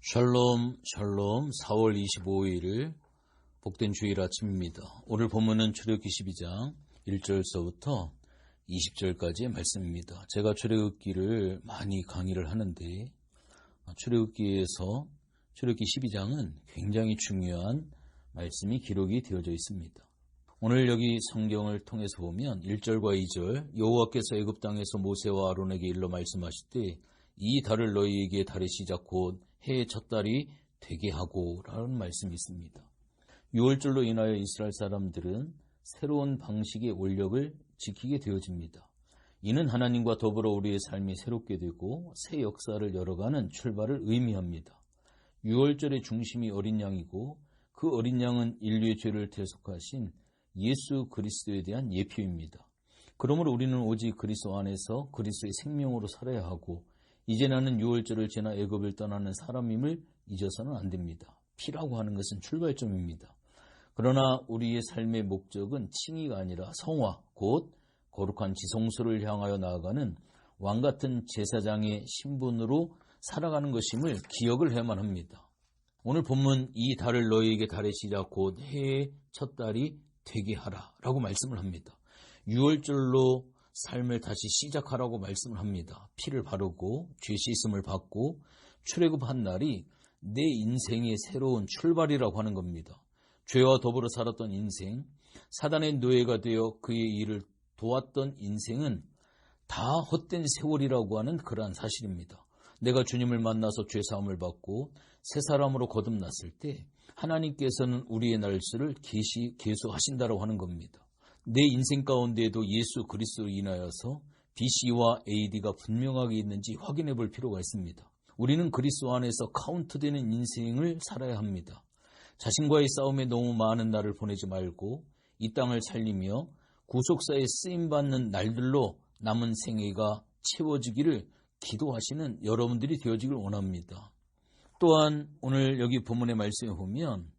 샬롬 샬롬. 4월 25일 복된 주일 아침입니다. 오늘 본문은 출애굽기 12장 1절서부터 20절까지의 말씀입니다. 제가 출애굽기를 많이 강의를 하는데 출애굽기에서 출애굽기 12장은 굉장히 중요한 말씀이 기록이 되어져 있습니다. 오늘 여기 성경을 통해서 보면 1절과 2절, 여호와께서 애굽 땅에서 모세와 아론에게 일러 말씀하실 때 이 달을 너희에게 달의 시작 곧 해의 첫 달이 되게 하고 라는 말씀이 있습니다. 6월절로 인하여 이스라엘 사람들은 새로운 방식의 원력을 지키게 되어집니다. 이는 하나님과 더불어 우리의 삶이 새롭게 되고 새 역사를 열어가는 출발을 의미합니다. 6월절의 중심이 어린 양이고 그 어린 양은 인류의 죄를 대속하신 예수 그리스도에 대한 예표입니다. 그러므로 우리는 오직 그리스도 안에서 그리스도의 생명으로 살아야 하고 이제 나는 6월절을 지나 애굽을 떠나는 사람임을 잊어서는 안 됩니다. 피라고 하는 것은 출발점입니다. 그러나 우리의 삶의 목적은 칭의가 아니라 성화, 곧 거룩한 지성소를 향하여 나아가는 왕같은 제사장의 신분으로 살아가는 것임을 기억을 해야만 합니다. 오늘 본문 이 달을 너희에게 달의 시작 곧 해의 첫 달이 되게 하라 라고 말씀을 합니다. 6월절로 삶을 다시 시작하라고 말씀을 합니다. 피를 바르고 죄 씻음을 받고 출애굽한 날이 내 인생의 새로운 출발이라고 하는 겁니다. 죄와 더불어 살았던 인생, 사단의 노예가 되어 그의 일을 도왔던 인생은 다 헛된 세월이라고 하는 그러한 사실입니다. 내가 주님을 만나서 죄사함을 받고 새 사람으로 거듭났을 때 하나님께서는 우리의 날수를 계수하신다고 하는 겁니다. 내 인생 가운데에도 예수 그리스도로 인하여서 BC와 AD가 분명하게 있는지 확인해 볼 필요가 있습니다. 우리는 그리스도 안에서 카운트되는 인생을 살아야 합니다. 자신과의 싸움에 너무 많은 날을 보내지 말고 이 땅을 살리며 구속사에 쓰임받는 날들로 남은 생애가 채워지기를 기도하시는 여러분들이 되어지길 원합니다. 또한 오늘 여기 본문의 말씀에 보면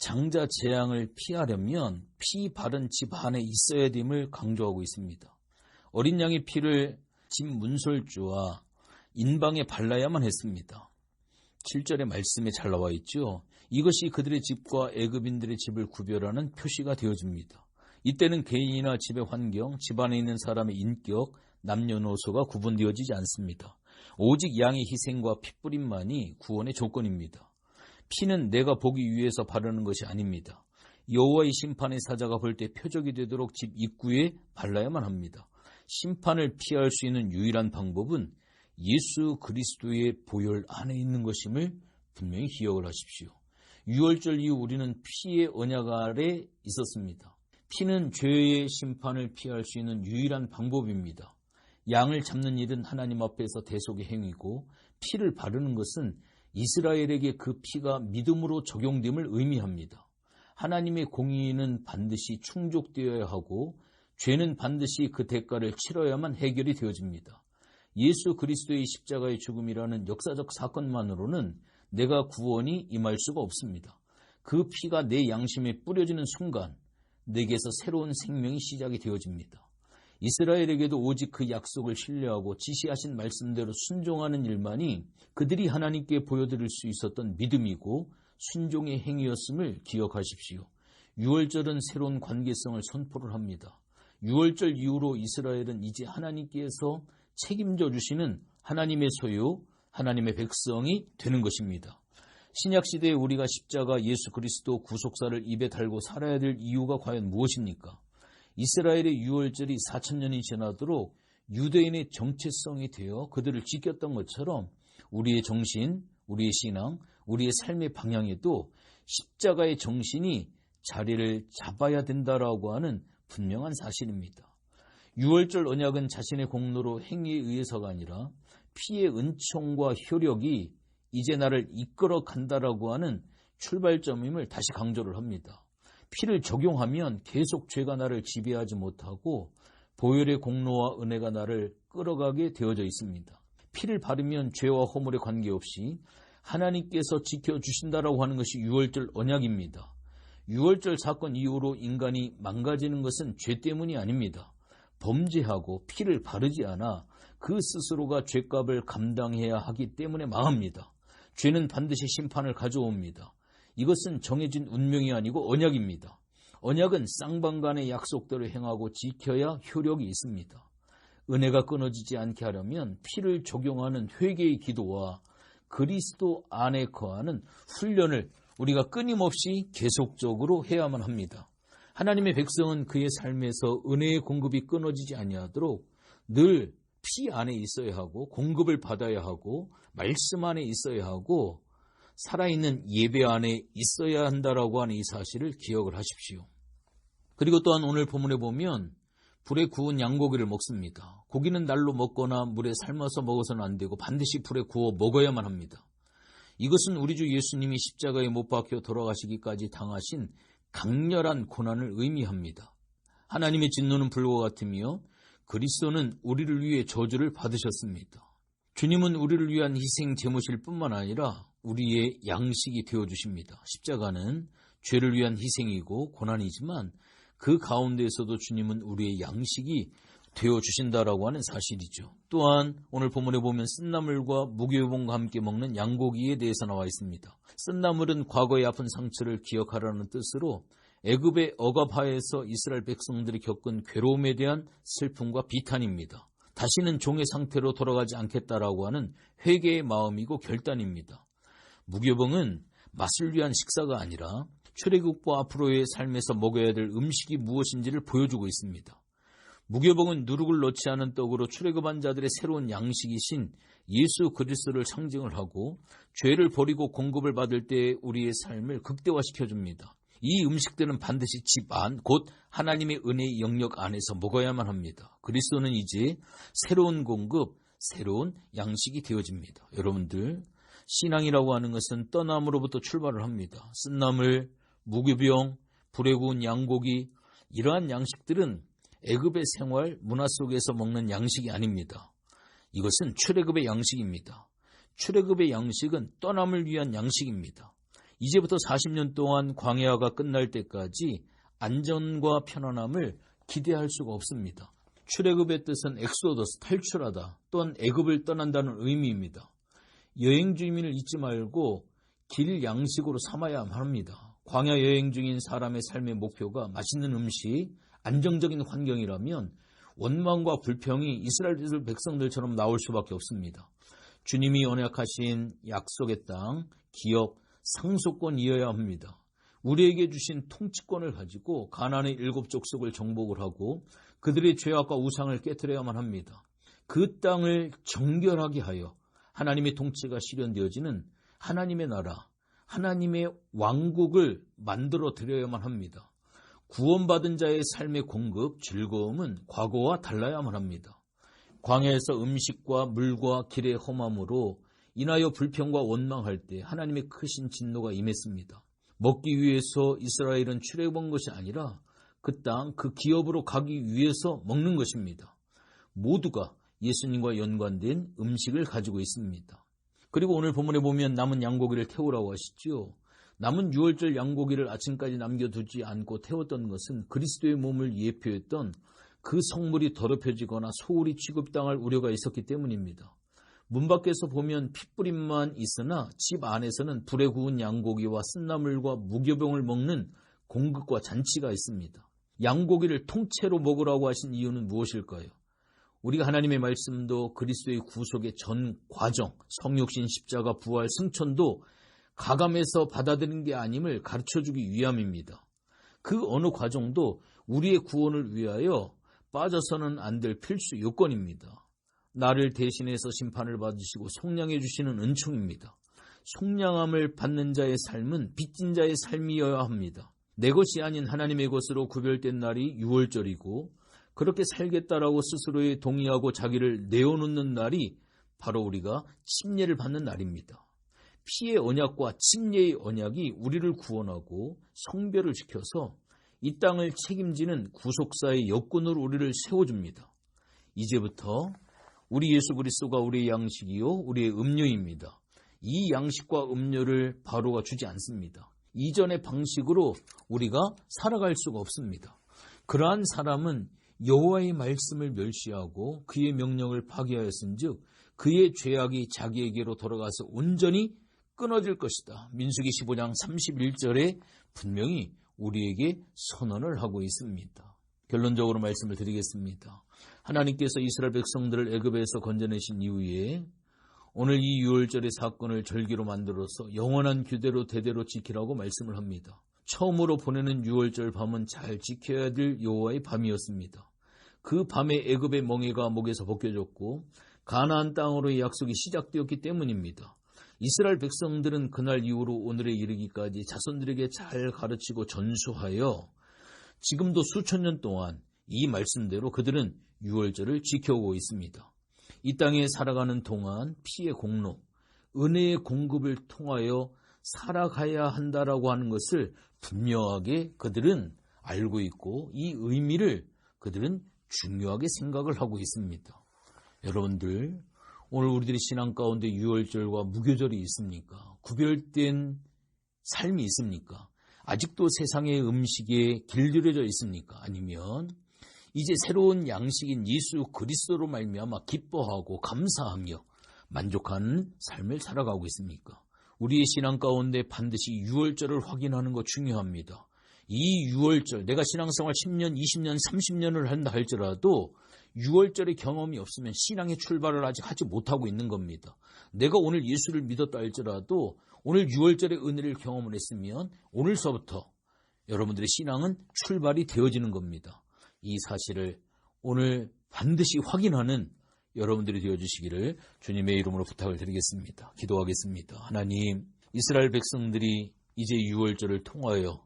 장자 재앙을 피하려면 피 바른 집 안에 있어야 됨을 강조하고 있습니다. 어린 양의 피를 집 문설주와 인방에 발라야만 했습니다. 7절의 말씀에 잘 나와 있죠. 이것이 그들의 집과 애굽인들의 집을 구별하는 표시가 되어집니다. 이때는 개인이나 집의 환경, 집안에 있는 사람의 인격, 남녀노소가 구분되어지지 않습니다. 오직 양의 희생과 핏부림만이 구원의 조건입니다. 피는 내가 보기 위해서 바르는 것이 아닙니다. 여호와의 심판의 사자가 볼 때 표적이 되도록 집 입구에 발라야만 합니다. 심판을 피할 수 있는 유일한 방법은 예수 그리스도의 보혈 안에 있는 것임을 분명히 기억을 하십시오. 6월절 이후 우리는 피의 언약 아래 있었습니다. 피는 죄의 심판을 피할 수 있는 유일한 방법입니다. 양을 잡는 일은 하나님 앞에서 대속의 행위고 피를 바르는 것은 이스라엘에게 그 피가 믿음으로 적용됨을 의미합니다. 하나님의 공의는 반드시 충족되어야 하고 죄는 반드시 그 대가를 치러야만 해결이 되어집니다. 예수 그리스도의 십자가의 죽음이라는 역사적 사건만으로는 내가 구원이 임할 수가 없습니다. 그 피가 내 양심에 뿌려지는 순간 내게서 새로운 생명이 시작이 되어집니다. 이스라엘에게도 오직 그 약속을 신뢰하고 지시하신 말씀대로 순종하는 일만이 그들이 하나님께 보여드릴 수 있었던 믿음이고 순종의 행위였음을 기억하십시오. 6월절은 새로운 관계성을 선포를 합니다. 6월절 이후로 이스라엘은 이제 하나님께서 책임져 주시는 하나님의 소유, 하나님의 백성이 되는 것입니다. 신약시대에 우리가 십자가 예수 그리스도 구속사를 입에 달고 살아야 될 이유가 과연 무엇입니까? 이스라엘의 6월절이 4,000년이 지나도록 유대인의 정체성이 되어 그들을 지켰던 것처럼 우리의 정신, 우리의 신앙, 우리의 삶의 방향에도 십자가의 정신이 자리를 잡아야 된다라고 하는 분명한 사실입니다. 6월절 언약은 자신의 공로로 행위에 의해서가 아니라 피의 은총과 효력이 이제 나를 이끌어 간다라고 하는 출발점임을 다시 강조를 합니다. 피를 적용하면 계속 죄가 나를 지배하지 못하고 보혈의 공로와 은혜가 나를 끌어가게 되어져 있습니다. 피를 바르면 죄와 허물에 관계없이 하나님께서 지켜주신다라고 하는 것이 6월절 언약입니다. 6월절 사건 이후로 인간이 망가지는 것은 죄 때문이 아닙니다. 범죄하고 피를 바르지 않아 그 스스로가 죄값을 감당해야 하기 때문에 망합니다. 죄는 반드시 심판을 가져옵니다. 이것은 정해진 운명이 아니고 언약입니다. 언약은 쌍방간의 약속대로 행하고 지켜야 효력이 있습니다. 은혜가 끊어지지 않게 하려면 피를 적용하는 회개의 기도와 그리스도 안에 거하는 훈련을 우리가 끊임없이 계속적으로 해야만 합니다. 하나님의 백성은 그의 삶에서 은혜의 공급이 끊어지지 아니하도록 늘 피 안에 있어야 하고 공급을 받아야 하고 말씀 안에 있어야 하고 살아있는 예배 안에 있어야 한다라고 하는 이 사실을 기억을 하십시오. 그리고 또한 오늘 본문에 보면 불에 구운 양고기를 먹습니다. 고기는 날로 먹거나 물에 삶아서 먹어서는 안 되고 반드시 불에 구워 먹어야만 합니다. 이것은 우리 주 예수님이 십자가에 못 박혀 돌아가시기까지 당하신 강렬한 고난을 의미합니다. 하나님의 진노는 불과 같으며 그리스도는 우리를 위해 저주를 받으셨습니다. 주님은 우리를 위한 희생 제물일 뿐만 아니라 우리의 양식이 되어주십니다. 십자가는 죄를 위한 희생이고 고난이지만 그 가운데에서도 주님은 우리의 양식이 되어주신다라고 하는 사실이죠. 또한 오늘 본문에 보면 쓴나물과 무교봉과 함께 먹는 양고기에 대해서 나와 있습니다. 쓴나물은 과거의 아픈 상처를 기억하라는 뜻으로 애굽의 억압하에서 이스라엘 백성들이 겪은 괴로움에 대한 슬픔과 비탄입니다. 다시는 종의 상태로 돌아가지 않겠다라고 하는 회개의 마음이고 결단입니다. 무교봉은 맛을 위한 식사가 아니라 출애굽과 앞으로의 삶에서 먹어야 될 음식이 무엇인지를 보여주고 있습니다. 무교봉은 누룩을 넣지 않은 떡으로 출애굽한 자들의 새로운 양식이신 예수 그리스도를 상징을 하고 죄를 버리고 공급을 받을 때 우리의 삶을 극대화시켜줍니다. 이 음식들은 반드시 집 안, 곧 하나님의 은혜의 영역 안에서 먹어야만 합니다. 그리스도는 이제 새로운 공급, 새로운 양식이 되어집니다. 여러분들, 신앙이라고 하는 것은 떠남으로부터 출발을 합니다. 쓴나물, 무교병, 불에 구운 양고기, 이러한 양식들은 애굽의 생활, 문화 속에서 먹는 양식이 아닙니다. 이것은 출애굽의 양식입니다. 출애굽의 양식은 떠남을 위한 양식입니다. 이제부터 40년 동안 광야가 끝날 때까지 안전과 편안함을 기대할 수가 없습니다. 출애굽의 뜻은 엑소더스, 탈출하다, 또한 애굽을 떠난다는 의미입니다. 여행 주민을 잊지 말고 길 양식으로 삼아야 합니다. 광야 여행 중인 사람의 삶의 목표가 맛있는 음식, 안정적인 환경이라면 원망과 불평이 이스라엘 백성들처럼 나올 수밖에 없습니다. 주님이 언약하신 약속의 땅, 기업, 상속권이어야 합니다. 우리에게 주신 통치권을 가지고 가나안의 7 족속을 정복을 하고 그들의 죄악과 우상을 깨트려야만 합니다. 그 땅을 정결하게 하여 하나님의 통치가 실현되어지는 하나님의 나라, 하나님의 왕국을 만들어 드려야만 합니다. 구원받은 자의 삶의 공급, 즐거움은 과거와 달라야만 합니다. 광야에서 음식과 물과 길의 험함으로 인하여 불평과 원망할 때 하나님의 크신 진노가 임했습니다. 먹기 위해서 이스라엘은 출애굽한 것이 아니라 그 땅, 그 기업으로 가기 위해서 먹는 것입니다. 모두가 예수님과 연관된 음식을 가지고 있습니다. 그리고 오늘 본문에 보면 남은 양고기를 태우라고 하시죠. 남은 유월절 양고기를 아침까지 남겨두지 않고 태웠던 것은 그리스도의 몸을 예표했던 그 성물이 더럽혀지거나 소홀히 취급당할 우려가 있었기 때문입니다. 문 밖에서 보면 핏부림만 있으나 집 안에서는 불에 구운 양고기와 쓴나물과 무교병을 먹는 공급과 잔치가 있습니다. 양고기를 통째로 먹으라고 하신 이유는 무엇일까요? 우리가 하나님의 말씀도 그리스도의 구속의 전 과정, 성육신, 십자가, 부활, 승천도 가감해서 받아들이는 게 아님을 가르쳐주기 위함입니다. 그 어느 과정도 우리의 구원을 위하여 빠져서는 안 될 필수 요건입니다. 나를 대신해서 심판을 받으시고 속량해 주시는 은총입니다. 속량함을 받는 자의 삶은 빚진 자의 삶이어야 합니다. 내 것이 아닌 하나님의 것으로 구별된 날이 유월절이고 그렇게 살겠다라고 스스로에 동의하고 자기를 내어놓는 날이 바로 우리가 침례를 받는 날입니다. 피의 언약과 침례의 언약이 우리를 구원하고 성별을 지켜서 이 땅을 책임지는 구속사의 여건으로 우리를 세워줍니다. 이제부터 우리 예수 그리스도가 우리의 양식이요 우리의 음료입니다. 이 양식과 음료를 바로가 주지 않습니다. 이전의 방식으로 우리가 살아갈 수가 없습니다. 그러한 사람은 여호와의 말씀을 멸시하고 그의 명령을 파기하였은즉 그의 죄악이 자기에게로 돌아가서 온전히 끊어질 것이다. 민수기 15장 31절에 분명히 우리에게 선언을 하고 있습니다. 결론적으로 말씀을 드리겠습니다. 하나님께서 이스라엘 백성들을 애굽에서 건져내신 이후에 오늘 이 유월절의 사건을 절기로 만들어서 영원한 규례로 대대로 지키라고 말씀을 합니다. 처음으로 보내는 유월절 밤은 잘 지켜야 될 여호와의 밤이었습니다. 그 밤에 애굽의 멍에가 목에서 벗겨졌고 가나안 땅으로의 약속이 시작되었기 때문입니다. 이스라엘 백성들은 그날 이후로 오늘에 이르기까지 자손들에게 잘 가르치고 전수하여 지금도 수천 년 동안 이 말씀대로 그들은 유월절을 지켜오고 있습니다. 이 땅에 살아가는 동안 피의 공로, 은혜의 공급을 통하여 살아가야 한다라고 하는 것을 분명하게 그들은 알고 있고 이 의미를 그들은 중요하게 생각을 하고 있습니다. 여러분들, 오늘 우리들의 신앙 가운데 유월절과 무교절이 있습니까? 구별된 삶이 있습니까? 아직도 세상의 음식에 길들여져 있습니까? 아니면 이제 새로운 양식인 예수 그리스도로 말미암아 기뻐하고 감사하며 만족하는 삶을 살아가고 있습니까? 우리의 신앙 가운데 반드시 유월절을 확인하는 것 중요합니다. 이 유월절, 내가 신앙생활 10년, 20년, 30년을 한다 할지라도 유월절의 경험이 없으면 신앙의 출발을 아직 하지 못하고 있는 겁니다. 내가 오늘 예수를 믿었다 할지라도 오늘 유월절의 은혜를 경험을 했으면 오늘서부터 여러분들의 신앙은 출발이 되어지는 겁니다. 이 사실을 오늘 반드시 확인하는 여러분들이 되어주시기를 주님의 이름으로 부탁을 드리겠습니다. 기도하겠습니다. 하나님, 이스라엘 백성들이 이제 유월절을 통하여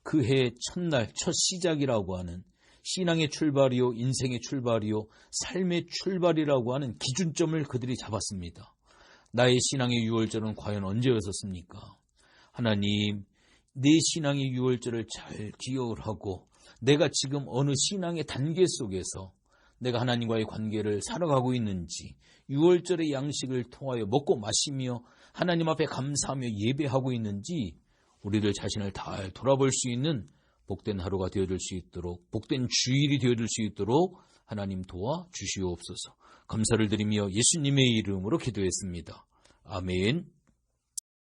그 해 첫날, 첫 시작이라고 하는 신앙의 출발이요, 인생의 출발이요, 삶의 출발이라고 하는 기준점을 그들이 잡았습니다. 나의 신앙의 유월절은 과연 언제였었습니까? 하나님, 내 신앙의 유월절을 잘 기억을 하고 내가 지금 어느 신앙의 단계 속에서 내가 하나님과의 관계를 살아가고 있는지, 유월절의 양식을 통하여 먹고 마시며 하나님 앞에 감사하며 예배하고 있는지 우리들 자신을 다 돌아볼 수 있는 복된 하루가 되어줄 수 있도록, 복된 주일이 되어줄 수 있도록 하나님 도와주시옵소서. 감사를 드리며 예수님의 이름으로 기도했습니다. 아멘.